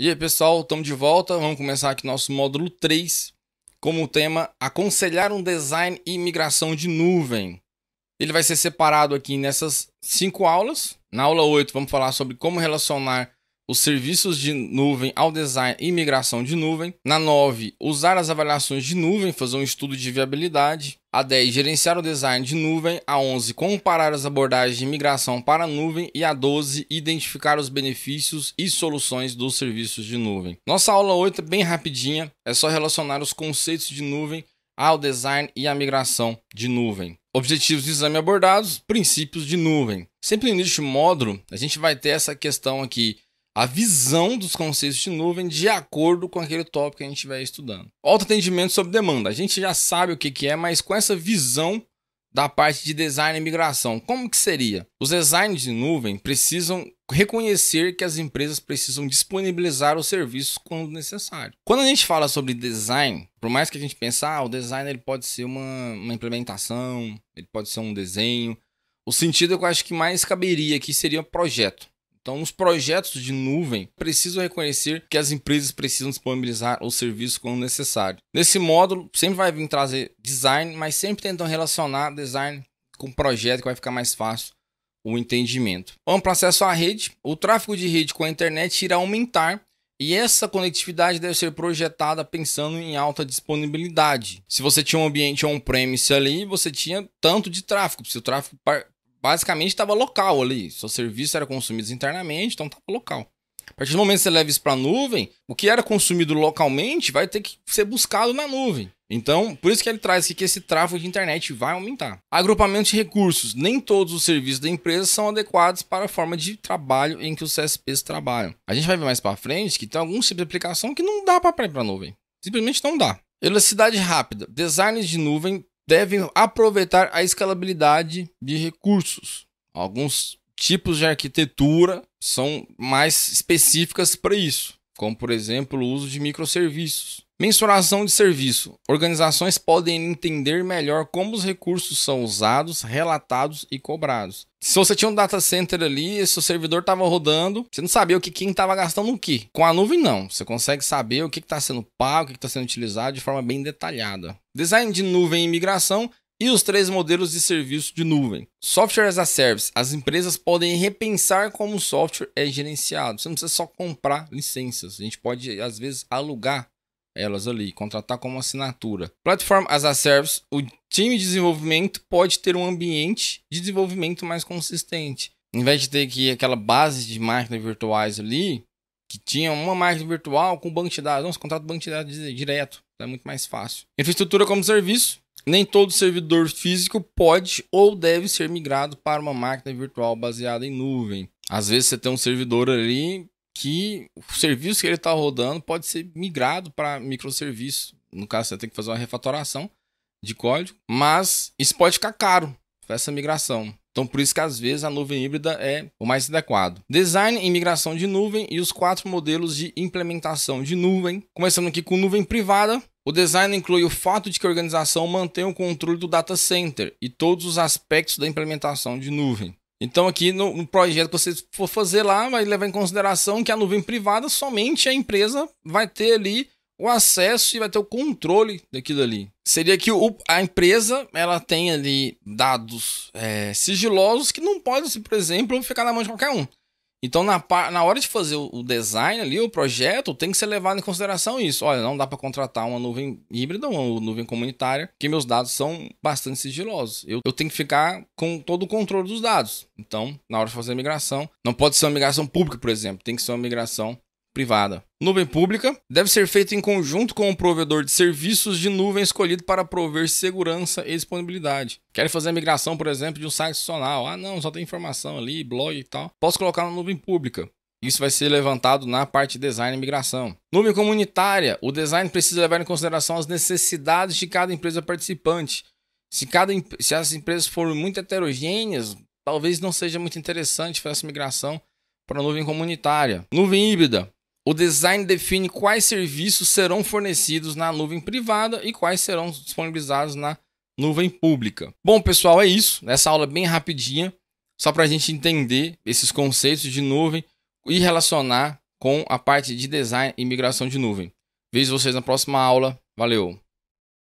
E aí, pessoal, estamos de volta. Vamos começar aqui nosso módulo 3, como tema aconselhar um design e migração de nuvem. Ele vai ser separado aqui nessas 5 aulas. Na aula 8, vamos falar sobre como relacionar os serviços de nuvem ao design e migração de nuvem. Na 9, usar as avaliações de nuvem, fazer um estudo de viabilidade. A 10, gerenciar o design de nuvem. A 11, comparar as abordagens de migração para a nuvem. E a 12, identificar os benefícios e soluções dos serviços de nuvem. Nossa aula 8 é bem rapidinha, é só relacionar os conceitos de nuvem ao design e à migração de nuvem. Objetivos do exame abordados, princípios de nuvem. Sempre no início do módulo, a gente vai ter essa questão aqui, a visão dos conceitos de nuvem de acordo com aquele tópico que a gente estiver estudando. Autoatendimento sob demanda. A gente já sabe o que é, mas com essa visão da parte de design e migração, como que seria? Os designers de nuvem precisam reconhecer que as empresas precisam disponibilizar os serviços quando necessário. Quando a gente fala sobre design, por mais que a gente pense, o design ele pode ser uma implementação, ele pode ser um desenho, o sentido que eu acho que mais caberia aqui seria projeto. Então, nos projetos de nuvem, preciso reconhecer que as empresas precisam disponibilizar o serviço quando necessário. Nesse módulo, sempre vai vir trazer design, mas sempre tentam relacionar design com projeto, que vai ficar mais fácil o entendimento. Vamos para acesso à rede. O tráfego de rede com a internet irá aumentar e essa conectividade deve ser projetada pensando em alta disponibilidade. Se você tinha um ambiente on-premise ali, você tinha tanto de tráfego, se o tráfego basicamente estava local ali. Seu serviço era consumido internamente, então estava local. A partir do momento que você leva isso para a nuvem, o que era consumido localmente vai ter que ser buscado na nuvem. Então, por isso que ele traz aqui que esse tráfego de internet vai aumentar. Agrupamento de recursos. Nem todos os serviços da empresa são adequados para a forma de trabalho em que os CSPs trabalham. A gente vai ver mais para frente que tem alguns tipos de aplicação que não dá para ir para a nuvem. Simplesmente não dá. Elasticidade rápida. Designers de nuvem devem aproveitar a escalabilidade de recursos. Alguns tipos de arquitetura são mais específicas para isso, como por exemplo o uso de microserviços. Mensuração de serviço. Organizações podem entender melhor como os recursos são usados, relatados e cobrados. Se você tinha um data center ali, e seu servidor estava rodando, você não sabia quem estava gastando o quê. Com a nuvem não, você consegue saber o que está sendo pago, o que está sendo utilizado de forma bem detalhada. Design de nuvem e migração e os 3 modelos de serviço de nuvem. Software as a Service. As empresas podem repensar como o software é gerenciado. Você não precisa só comprar licenças, a gente pode às vezes alugar elas ali, contratar como assinatura. Platform as a Service, o time de desenvolvimento pode ter um ambiente de desenvolvimento mais consistente. Em vez de ter aqui aquela base de máquinas virtuais ali, que tinha uma máquina virtual com banco de dados, você contrata banco de dados direto, é muito mais fácil. Infraestrutura como serviço. Nem todo servidor físico pode ou deve ser migrado para uma máquina virtual baseada em nuvem. Às vezes você tem um servidor ali que o serviço que ele está rodando pode ser migrado para microserviço. No caso, você tem que fazer uma refatoração de código, mas isso pode ficar caro, essa migração. Então, por isso que às vezes a nuvem híbrida é o mais adequado. Design e migração de nuvem e os 4 modelos de implementação de nuvem. Começando aqui com nuvem privada. O design inclui o fato de que a organização mantém o controle do data center e todos os aspectos da implementação de nuvem. Então aqui no projeto que você for fazer lá, vai levar em consideração que a nuvem privada somente a empresa vai ter ali o acesso e vai ter o controle daquilo ali. Seria que a empresa ela tem ali dados sigilosos que não podem, por exemplo, ficar na mão de qualquer um. Então na hora de fazer o design ali, o projeto, tem que ser levado em consideração isso. Olha, não dá para contratar uma nuvem híbrida, uma nuvem comunitária, porque meus dados são bastante sigilosos. Eu tenho que ficar com todo o controle dos dados. Então, na hora de fazer a migração, não pode ser uma migração pública, por exemplo, tem que ser uma migração privada. Nuvem pública deve ser feita em conjunto com o provedor de serviços de nuvem escolhido para prover segurança e disponibilidade. Quero fazer a migração, por exemplo, de um site institucional. Não, só tem informação ali, blog e tal. Posso colocar na nuvem pública. Isso vai ser levantado na parte de design e migração. Nuvem comunitária. O design precisa levar em consideração as necessidades de cada empresa participante. Se as empresas forem muito heterogêneas, talvez não seja muito interessante fazer essa migração para a nuvem comunitária. Nuvem híbrida. O design define quais serviços serão fornecidos na nuvem privada e quais serão disponibilizados na nuvem pública. Bom, pessoal, é isso. Essa aula é bem rapidinha, só para a gente entender esses conceitos de nuvem e relacionar com a parte de design e migração de nuvem. Vejo vocês na próxima aula. Valeu!